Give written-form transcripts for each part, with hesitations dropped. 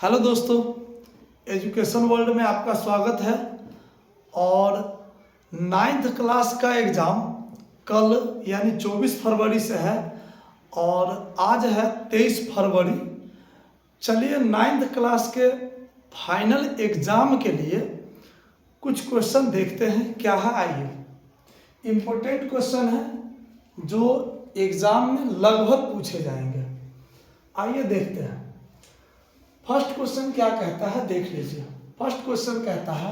Hello दोस्तों, education world में आपका स्वागत है। और 9th क्लास का एग्ज़ाम कल यानी 24 फरवरी से है और आज है 23 फरवरी। चलिए 9th क्लास के फाइनल एग्ज़ाम के लिए कुछ क्वेश्चन देखते हैं क्या है। आइए, इम्पोर्टेंट क्वेश्चन है जो एग्ज़ाम में लगभग पूछे जाएंगे। आइए देखते हैं। फर्स्ट क्वेश्चन क्या कहता है, देख लीजिए। फर्स्ट क्वेश्चन कहता है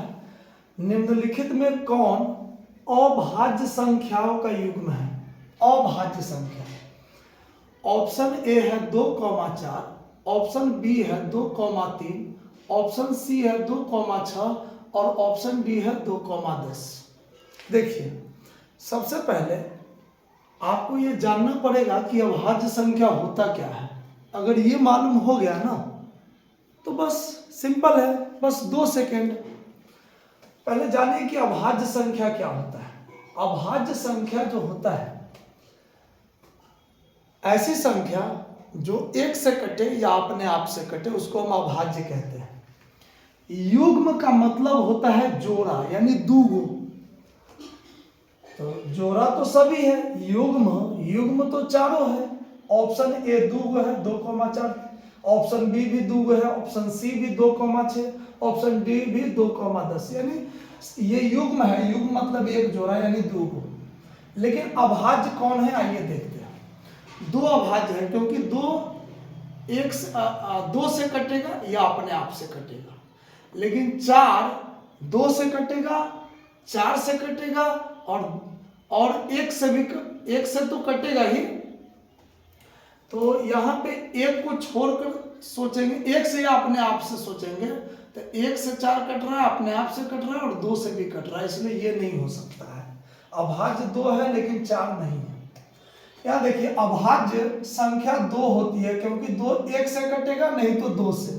निम्नलिखित में कौन अभाज्य संख्याओं का युग्म है। अभाज्य संख्या, ऑप्शन ए है 2,4, ऑप्शन बी है 2,3, ऑप्शन सी है 2,6 और ऑप्शन डी है 2,10। देखिए, सबसे पहले आपको ये जानना पड़ेगा कि अभाज्य संख्या होता क्या है। अगर ये मालूम हो गया ना तो बस सिंपल है, बस 2 सेकेंड। पहले जानिए कि अभाज्य संख्या क्या होता है। अभाज्य संख्या जो होता है ऐसी संख्या जो एक से कटे या अपने आप से कटे, उसको हम अभाज्य कहते हैं। युग्म का मतलब होता है जोड़ा, यानी दूगो। तो जोड़ा तो सभी है, युग्म तो चारों है। ऑप्शन ए दूगो है 2,4, ऑप्शन बी भी दूगो है, ऑप्शन सी भी 2,6, ऑप्शन डी भी 2,10, यानी ये युग्म है। युग्म मतलब एक जोड़ा यानी दूगो। लेकिन अभाज्य कौन है, आइए देखते हैं। दो अभाज्य है क्योंकि दो से कटेगा या अपने आप से कटेगा। लेकिन 4 2 से कटेगा, 4 से कटेगा और एक से तो कटेगा ही। तो यहाँ पे एक को छोड़कर सोचेंगे, एक से या अपने आप से सोचेंगे तो 1 से 4 कट रहा है, अपने आप से कट रहा है और 2 से भी कट रहा है, इसलिए ये नहीं हो सकता है। अभाज्य 2 है लेकिन 4 नहीं है। यहाँ देखिए, अभाज्य संख्या 2 होती है क्योंकि 2 1 से कटेगा, नहीं तो 2 से।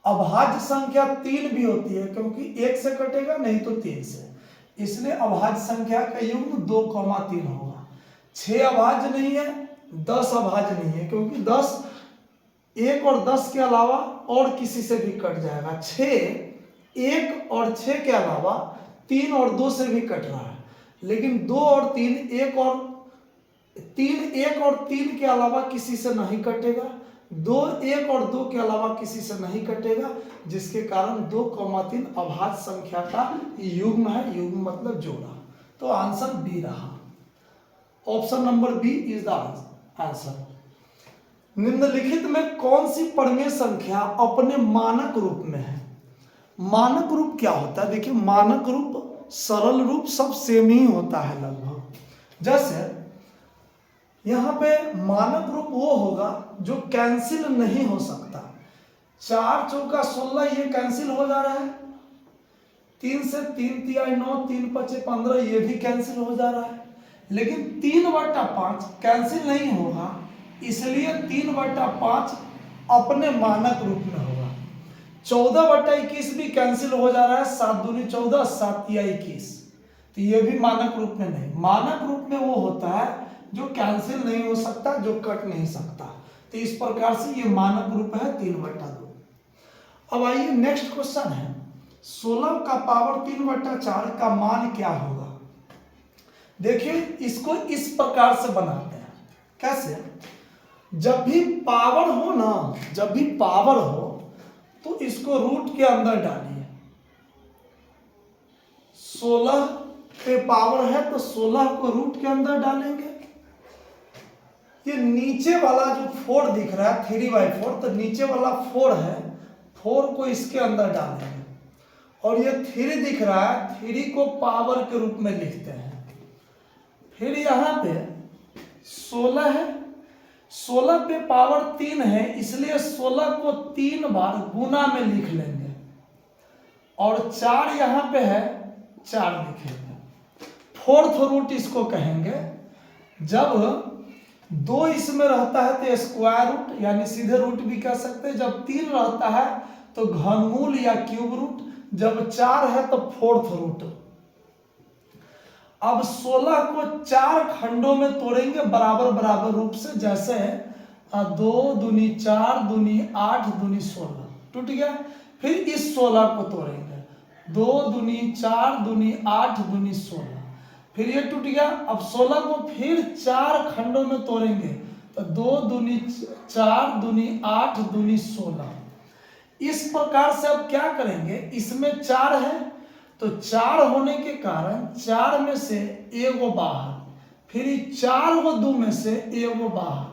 अभाज्य संख्या 3 भी होती है क्योंकि 1 से कटेगा, नहीं तो 3 से। इसलिए अभाज्य संख्या का युग्म 2,3 होगा। 6 अभाज्य नहीं है, 10 अभाज्य नहीं है क्योंकि 10 1 और 10 के अलावा और किसी से भी कट जाएगा। 6 1 और 6 के अलावा 3 और 2 से भी कट रहा है। लेकिन 2 और 3 1 और 3 के अलावा किसी से नहीं कटेगा। 2 1 और 2 के अलावा किसी से नहीं कटेगा, जिसके कारण 2,3 अभाज्य संख्या का युग्म है। युग्म मतलब जोड़ा। तो आंसर बी रहा। Option number B is the answer. निम्नलिखित में कौन सी परमेय संख्या अपने मानक रूप में है। मानक रूप क्या होता है, देखिए, मानक रूप सरल रूप सब सेम ही होता है लगभग। जैसे यहाँ पे मानक रूप वो होगा जो कैंसिल नहीं हो सकता। 4 चौका 16 ये कैंसिल हो जा रहा है। 3 से 3 तिया 9, 3 पचे 15 ये भी कैंसिल हो जा रहा है। लेकिन 3/5 कैंसिल नहीं होगा, इसलिए 3/5 अपने मानक रूप में होगा। 14/21 भी कैंसिल हो जा रहा है। 7 दूनी 14, 7 तिया 21, तो ये भी मानक रूप में नहीं। मानक रूप में वो होता है जो कैंसिल नहीं हो सकता, जो कट नहीं सकता। तो इस प्रकार से ये मानक रूप है 3/2। अब आइए नेक्स्ट क्वेश्चन है, 16 का पावर 3/4 का मान क्या होगा। देखिए, इसको इस प्रकार से बनाते हैं। कैसे, जब भी पावर हो तो इसको रूट के अंदर डालिए। 16 पे पावर है तो 16 को रूट के अंदर डालेंगे। ये नीचे वाला जो 4 दिख रहा है 3/4, तो नीचे वाला 4 है, 4 को इसके अंदर डालेंगे। और ये 3 दिख रहा है, 3 को पावर के रूप में लिखते हैं। फिर यहाँ पे 16 है, 16 पे पावर 3 है, इसलिए 16 को 3 बार गुना में लिख लेंगे। और 4 यहाँ पे है, 4 लिखेंगे। 4th रूट इसको कहेंगे। जब 2 इसमें रहता है तो स्क्वायर रूट यानी सीधे रूट भी कह सकते हैं। जब 3 रहता है तो घनमूल या क्यूब रूट। जब 4 है तो 4th रूट। अब 16 को 4 खंडों में तोड़ेंगे बराबर बराबर रूप से। जैसे 2 दूनी 4 दूनी 8 दूनी 16। टूट गया। फिर इस 16 को तोड़ेंगे, 2 दूनी 4 दूनी 8 दूनी 16, फिर ये टूट गया। अब 16 को फिर 4 खंडों में तोड़ेंगे, तो 2 दूनी 4 दूनी 8 दूनी 16। इस प्रकार से अब क्या करेंगे, इसमें 4 है तो 4 होने के कारण 4 में से एगो बाहर, फिर 4 को 2 में से एगो बाहर,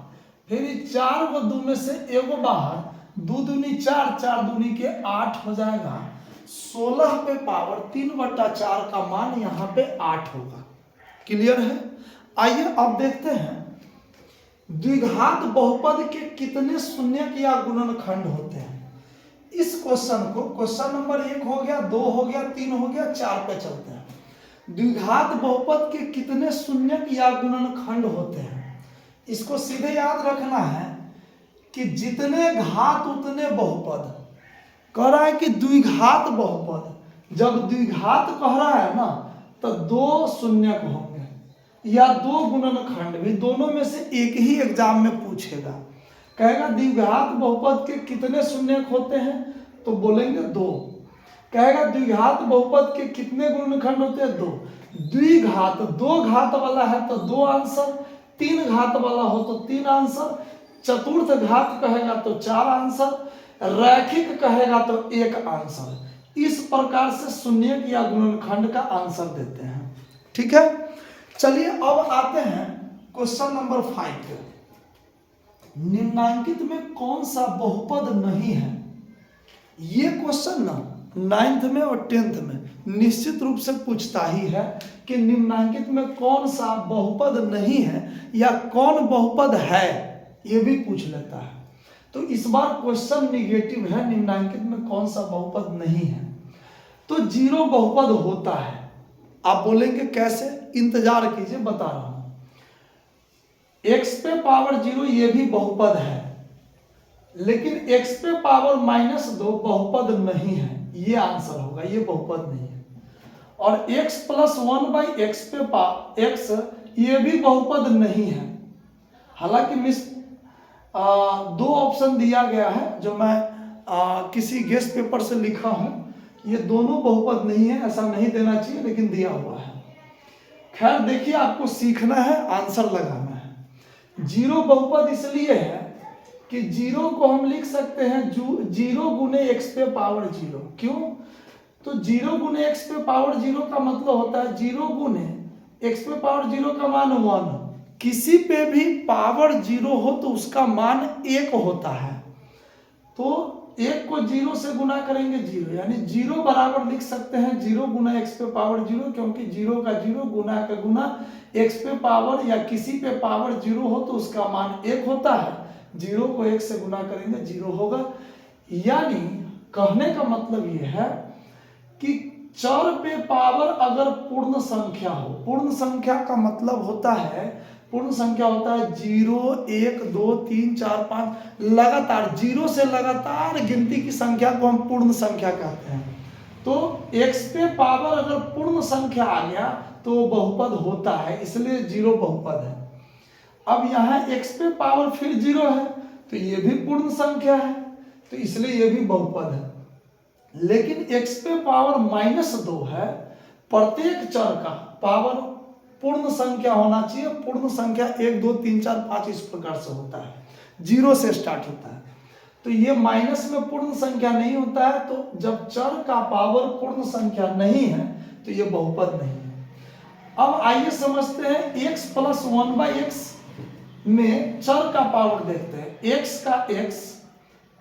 फिर 4 को 2 में से एगो बाहर, 2 दूनी 4 4 दूनी के 8 हो जाएगा। 16 पे पावर 3/4 का मान यहाँ पे 8 होगा। क्लियर है। आइए अब देखते हैं द्विघात बहुपद के कितने शून्यक या गुणनखंड होते हैं। इस क्वेश्चन को क्वेश्चन नंबर 1 हो गया, 2 हो गया, 3 हो गया, 4 पे चलते हैं। द्विघात बहुपद के कितने शून्यक या गुणनखंड होते हैं, इसको सीधे याद रखना है कि जितने घात उतने बहुपद। कह रहा है कि द्विघात बहुपद, जब द्विघात कह रहा है ना तो 2 शून्यक होंगे या 2 गुणनखंड भी, दोनों में से एक ही एग्जाम में पूछेगा। कहेगा द्विघात बहुपद के कितने शून्यक होते हैं, तो बोलेंगे 2। कहेगा द्विघात बहुपद के कितने गुणनखंड होते हैं, 2। द्विघात 2 घात वाला है तो 2 आंसर, 3 घात वाला हो तो 3 आंसर, चतुर्थ घात कहेगा तो 4 आंसर, रैखिक कहेगा तो 1 आंसर। इस प्रकार से शून्यक या गुणनखंड का आंसर देते हैं। ठीक है, चलिए अब आते हैं क्वेश्चन नंबर 5 पे। निम्नांकित में कौन सा बहुपद नहीं है। ये क्वेश्चन ना 9th में और 10th में निश्चित रूप से पूछता ही है कि निम्नांकित में कौन सा बहुपद नहीं है या कौन बहुपद है, ये भी पूछ लेता है। तो इस बार क्वेश्चन निगेटिव है, निम्नांकित में कौन सा बहुपद नहीं है। तो 0 बहुपद होता है। आप बोलेंगे कैसे, इंतजार कीजिए, बता रहा हूं। x पे पावर 0 ये भी बहुपद है, लेकिन x पे पावर -2 बहुपद नहीं है, ये आंसर होगा, ये बहुपद नहीं है। और x + 1/x पे x ये भी बहुपद नहीं है। हालांकि मिस 2 ऑप्शन दिया गया है जो मैं किसी गेस्ट पेपर से लिखा हूं, ये दोनों बहुपद नहीं है, ऐसा नहीं देना चाहिए लेकिन दिया हुआ है। खैर देखिए, आपको सीखना है, आंसर लगाना है। 0 बहुपद इसलिए है कि 0 को हम लिख सकते हैं 0 गुने x पे पावर 0। क्यों, तो 0 गुने x पे पावर 0 का मतलब होता है 0 गुने x पे पावर 0 का मान 1। किसी पे भी पावर 0 हो तो उसका मान 1 होता है। तो 1 को 0 से गुना करेंगे 0, यानी 0 बराबर लिख सकते हैं 0 गुना x पे पावर 0, क्योंकि 0 का 0 गुना का गुना x पे पावर या किसी पे पावर 0 हो तो उसका मान 1 होता है। 0 को 1 से गुना करेंगे 0 होगा। यानी कहने का मतलब ये है कि चर पे पावर अगर पूर्ण संख्या हो, पूर्ण संख्या का मतलब होता है, पूर्ण संख्या होता है 0 1 2 3 4 5, लगातार 0 से लगातार गिनती की संख्या को हम पूर्ण संख्या कहते हैं। तो x पे पावर अगर पूर्ण संख्या आ गया तो वो बहुपद होता है, इसलिए 0 बहुपद है। अब यहाँ x पे पावर फिर 0 है तो ये भी पूर्ण संख्या है, तो इसलिए ये भी बहुपद है। लेकिन x पे पावर -2 है, प्रत्येक चर का पावर पूर्ण संख्या होना चाहिए। पूर्ण संख्या 1 2 3 4 5 इस प्रकार से होता है, 0 से स्टार्ट होता है। तो ये माइनस में पूर्ण संख्या नहीं होता है, तो जब चर का पावर पूर्ण संख्या नहीं है तो ये बहुपद नहीं है। अब आइए समझते हैं x + 1/x में चर का पावर देखते हैं। x का x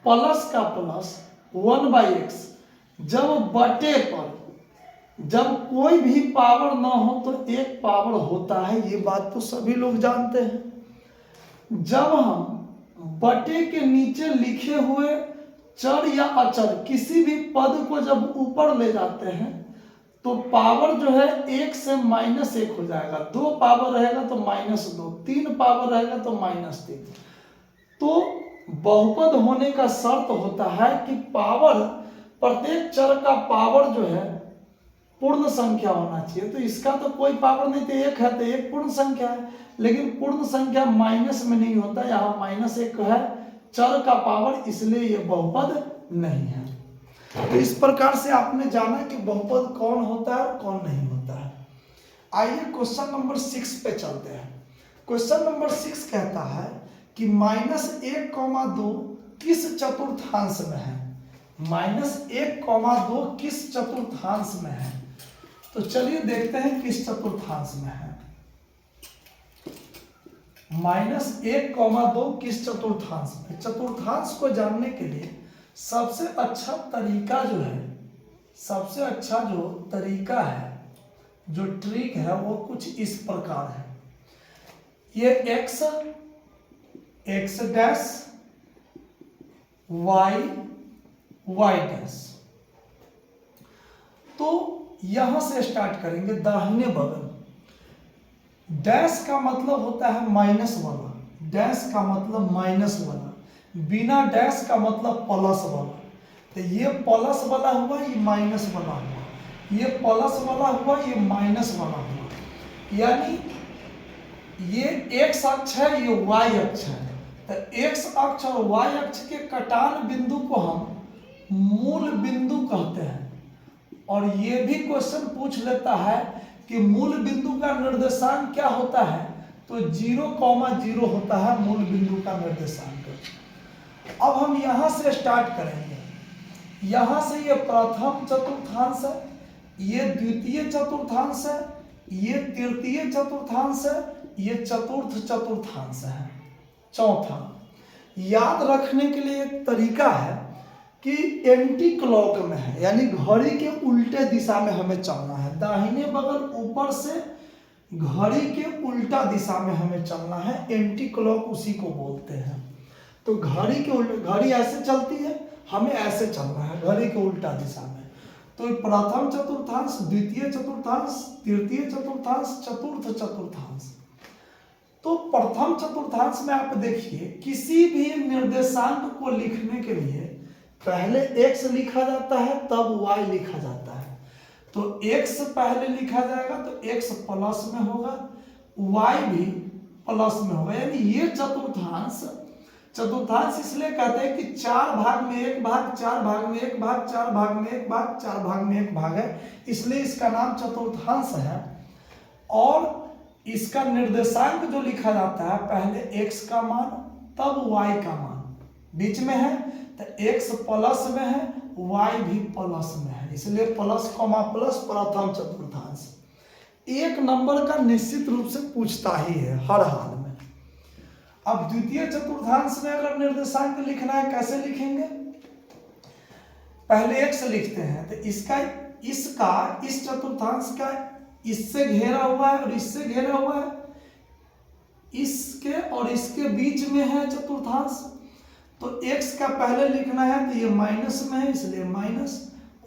प्लस का प्लस 1/x, जब बटे पर जब कोई भी पावर ना हो तो 1 पावर होता है, ये बात तो सभी लोग जानते हैं। जब हम बटे के नीचे लिखे हुए चर या अचर किसी भी पद को जब ऊपर ले जाते हैं तो पावर जो है 1 से -1 हो जाएगा। 2 पावर रहेगा तो -2, 3 पावर रहेगा तो -3। तो बहुपद होने का शर्त होता है कि पावर, प्रत्येक चर का पावर जो है पूर्ण संख्या होना चाहिए। तो इसका तो कोई पावर नहीं, तो 1 है तो 1 पूर्ण संख्या है। लेकिन पूर्ण संख्या माइनस में नहीं होता, यहाँ -1 है, चर का पावर, इसलिए ये बहुपद नहीं है। तो इस प्रकार से आपने जाना कि बहुपद कौन होता है और कौन नहीं होता है। आइए क्वेश्चन नंबर 6 पे चलते हैं। क्वेश्चन नंबर 6 कहता है कि -1,2 किस चतुर्थांश में है। -1,2 किस चतुर्थांश में है, तो चलिए देखते हैं किस चतुर्थांश में है। -1,2 किस चतुर्थांश में। चतुर्थांश को जानने के लिए सबसे अच्छा तरीका जो है, सबसे अच्छा जो तरीका है, जो ट्रिक है, वो कुछ इस प्रकार है। ये x डैश y डैश, तो यहां से स्टार्ट करेंगे दाहिने बगल। डैश का मतलब होता है माइनस वाला, डैश का मतलब माइनस वाला, बिना डैश का मतलब प्लस वाला। तो ये प्लस वाला हुआ, ये माइनस वाला हुआ, ये प्लस वाला हुआ, ये माइनस वाला हुआ। यानी ये x अक्ष है, ये y अक्ष है। तो x अक्ष और y अक्ष के कटान बिंदु को हम मूल बिंदु कहते हैं। और ये भी क्वेश्चन पूछ लेता है कि मूल बिंदु का निर्देशांक क्या होता है, तो 0,0 होता है मूल बिंदु का निर्देशांक। अब हम यहां से स्टार्ट करेंगे। यहां से ये प्रथम चतुर्थांश है, ये द्वितीय चतुर्थांश है, ये तृतीय चतुर्थांश है, ये चतुर्थ चतुर्थांश है। चौथा, याद रखने के लिए एक तरीका है कि एंटी क्लॉक में है, यानी घड़ी के उल्टे दिशा में हमें चलना है। दाहिने बगल ऊपर से घड़ी के उल्टा दिशा में हमें चलना है, एंटी क्लॉक उसी को बोलते हैं। तो घड़ी के उल्टे, घड़ी ऐसे चलती है, हमें ऐसे चलना है घड़ी के उल्टा दिशा में। तो प्रथम चतुर्थांश, द्वितीय चतुर्थांश, तृतीय चतुर्थांश, चतुर्थ चतुर्थांश। तो प्रथम चतुर्थांश में आप देखिए, किसी भी निर्देशांक को लिखने के लिए पहले x लिखा जाता है, तब y लिखा जाता है। तो x पहले लिखा जाएगा तो x प्लस में होगा, y भी प्लस में होगा। यानी ये चतुर्थांश, चतुर्थांश इसलिए कहते हैं कि 4 भाग में 1 भाग, 4 भाग में 1 भाग, 4 भाग में 1 भाग, 4 भाग में 1 भाग है, इसलिए इसका नाम चतुर्थांश है। और इसका निर्देशांक जो लिखा जाता है, पहले x का मान तब y का मान, बीच में है तो x प्लस में है, y भी प्लस में है, इसलिए प्लस कॉमा प्लस प्रथम चतुर्थांश। 1 नंबर का निश्चित रूप से पूछता ही है हर हाल में। अब द्वितीय चतुर्थांश में अगर निर्देशांक लिखना है, कैसे लिखेंगे? पहले x लिखते हैं, तो इसका इस चतुर्थांश का इससे घेरा हुआ है और इससे घेरा हुआ है, इसके और इसके बीच में है चतुर्थांश। तो x का पहले लिखना है तो ये माइनस में है, इसलिए माइनस।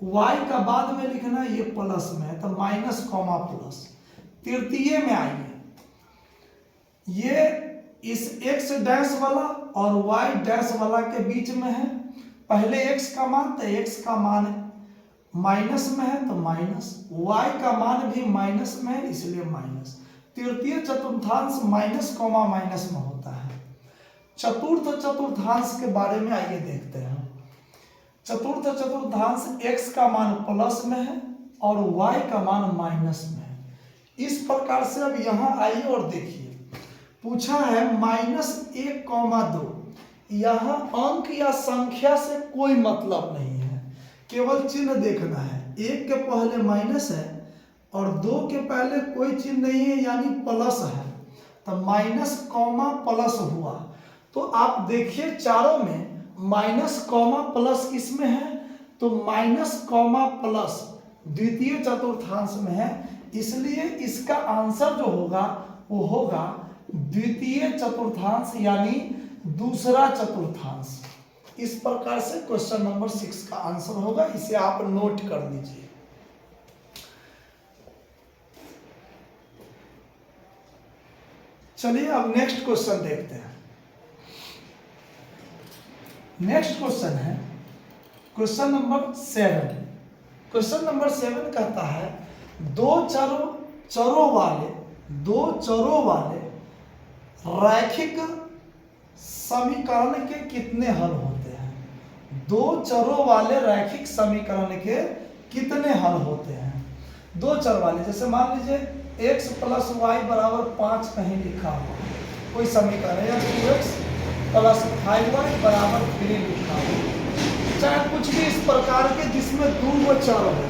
y का बाद में लिखना है, ये प्लस में है, तो माइनस कॉमा प्लस। तृतीय में आइए, ये इस x डैश वाला और y डैश वाला के बीच में है। पहले x का मान, तो x का मान माइनस में है तो माइनस, y का मान भी माइनस में है, इसलिए माइनस। तृतीय चतुर्थांश माइनस कॉमा माइनस में होता है। चतुर्थ चतुर्थांश के बारे में आइए देखते हैं। चतुर्थ चतुर्थांश x का मान प्लस में है और y का मान माइनस में है। इस प्रकार से अब यहां आइए और देखिए, पूछा है -1,2। यहां अंक या संख्या से कोई मतलब नहीं है, केवल चिन्ह देखना है। 1 के पहले माइनस है और 2 के पहले कोई चिन्ह नहीं है, यानी प्लस है, तो माइनस कॉमा प्लस हुआ। तो आप देखिए चारों में माइनस कॉमा प्लस किसमें है, तो माइनस कॉमा प्लस द्वितीय चतुर्थांश में है, इसलिए इसका आंसर जो होगा वो होगा द्वितीय चतुर्थांश, यानी दूसरा चतुर्थांश। इस प्रकार से क्वेश्चन नंबर 6 का आंसर होगा, इसे आप नोट कर लीजिए। चलिए अब नेक्स्ट क्वेश्चन देखते हैं। नेक्स्ट क्वेश्चन है क्वेश्चन नंबर 7। क्वेश्चन नंबर 7 कहता है दो चरों वाले रैखिक समीकरण के कितने हल होते हैं? दो चरों वाले रैखिक समीकरण के कितने हल होते हैं? दो चर वाले, जैसे मान लीजिए x + y = 5 कहीं लिखा हुआ कोई समीकरण है, या 2x + 5y = 3 लिखा हुआ, चाहे कुछ भी इस प्रकार के जिसमें दो चर हो,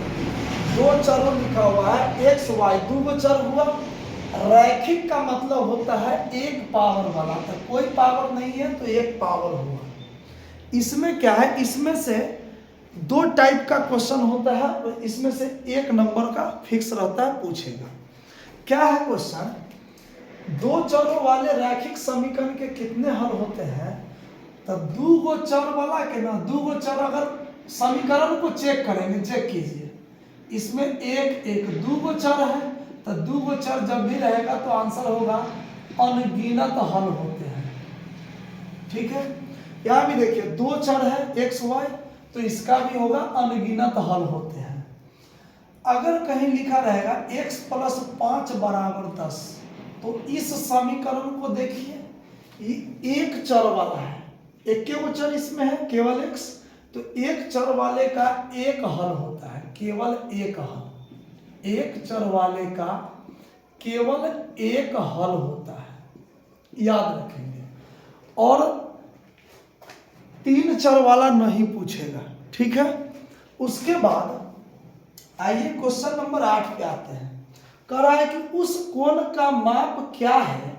दो चर लिखा हुआ है x y, दो चर हुआ। रैखिक का मतलब होता है एक पावर वाला, तो कोई पावर नहीं है तो एक पावर हुआ। इसमें क्या है, इसमें से दो टाइप का क्वेश्चन होता है, और इसमें से एक नंबर का फिक्स रहता है, पूछेगा। क्या है क्वेश्चन? दो चरों वाले रैखिक समीकरण के कितने हल होते हैं? तो दो चर वाला के ना, दो चर अगर समीकरण को चेक करेंगे, चेक कीजिए, इसमें एक दो चर है, तो दो चर जब भी रहेगा तो आंसर होगा अनगिनत हल होते हैं। ठीक है, यहाँ भी देखिए दो चर है x y, तो इसका भी होगा अनगिनत हल होते हैं। अगर कहीं लिखा रहेगा x + 5 = 10, तो इस समीकरण को देखिए, ये एक चर वाला है, एक केवल चर इसमें है केवल x, तो एक चर वाले का एक हल होता है, केवल एक हल, एक चर वाले का केवल एक हल होता है, याद रखेंगे। और तीन चर वाला नहीं पूछेगा। ठीक है, उसके बाद आइए क्वेश्चन नंबर 8 पे आते हैं। कह रहा है कि उस कोण का माप क्या है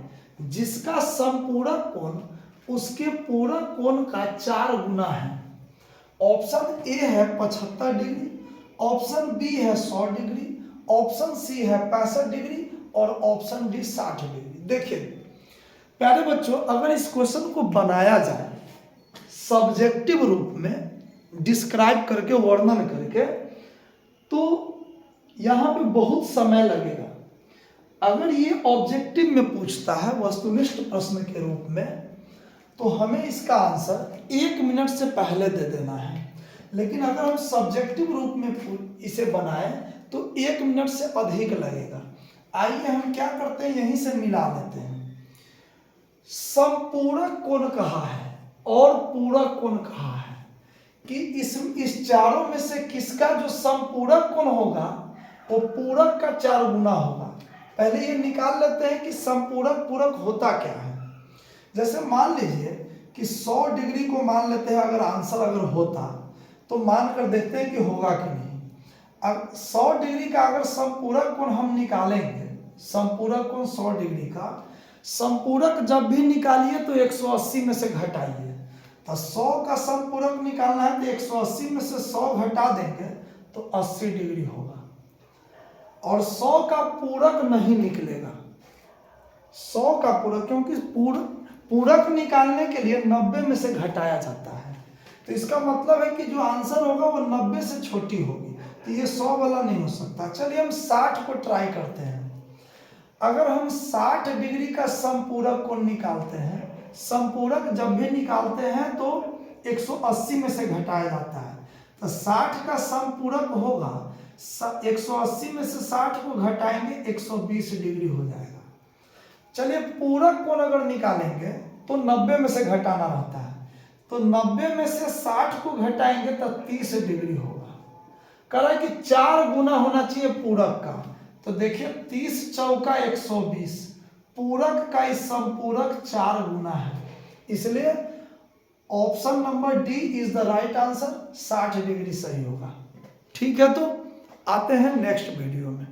जिसका समपूरक कोण उसके पूरक कोण का 4 गुना है? ऑप्शन ए है 75 डिग्री, ऑप्शन बी है 100 डिग्री, ऑप्शन सी है 65 डिग्री, और ऑप्शन डी 60 डिग्री। देखिए प्यारे बच्चों, अगर इस क्वेश्चन को बनाया जाए सब्जेक्टिव रूप में, डिस्क्राइब करके, वर्णन करके, तो यहाँ पे बहुत समय लगेगा। अगर ये ऑब्जेक्टिव में पूछता है वस्तुनिष्ठ प्रश्न के रूप में, तो हमें इसका आंसर 1 मिनट से पहले दे देना है। लेकिन अगर हम सब्जेक्टिव रूप में इसे बनाएं तो 1 मिनट से अधिक लगेगा। आइए हम क्या करते हैं, यहीं से मिला लेते हैं। समपूरक कोण कहा है और पूरक कोण कहा है, कि इस चारों में से किसका जो समपूरक कोण होगा वो पूरक का 4 गुना होगा। पहले ये निकाल लेते हैं कि समपूरक पूरक होता क्या है। जैसे मान लीजिए कि 100 डिग्री को मान लेते हैं, अगर आंसर अगर होता तो मान कर देखते हैं कि होगा कि नहीं। अब 100 डिग्री का अगर समपूरक कोण हम निकालेंगे, समपूरक कोण 100 डिग्री का, समपूरक जब भी निकालिए तो 180 में से घटाइए। तो 100 का समपूरक निकालना है तो 180 में से 100 घटा देंगे तो 80 डिग्री होगा। और 100 का पूरक नहीं निकलेगा, 100 का पूरक, क्योंकि पूरक निकालने के लिए 90 में से घटाया जाता है। तो इसका मतलब है कि जो आंसर होगा वो 90 से छोटी होगी, तो ये 100 वाला नहीं हो सकता। चलिए हम 60 को ट्राई करते हैं। अगर हम 60 डिग्री का समपूरक कोण निकालते हैं, समपूरक जब भी निकालते हैं तो 180 में से घटाया जाता है, तो 60 का समपूरक होगा, 180 में से 60 को घटाएंगे 120 डिग्री हो जाएगा। चलिए पूरक कोण अगर निकालेंगे तो 90 में से घटाना रहता है, तो 90 में से 60 को घटाएंगे तो 30 डिग्री होगा। कह रहा है कि 4 गुना होना चाहिए पूरक का, तो देखिए 30 चौका 120, पूरक का इस समपूरक 4 गुना है, इसलिए option number D is the right answer, 60 degree सही होगा। ठीक है, तो आते हैं नेक्स्ट वीडियो में।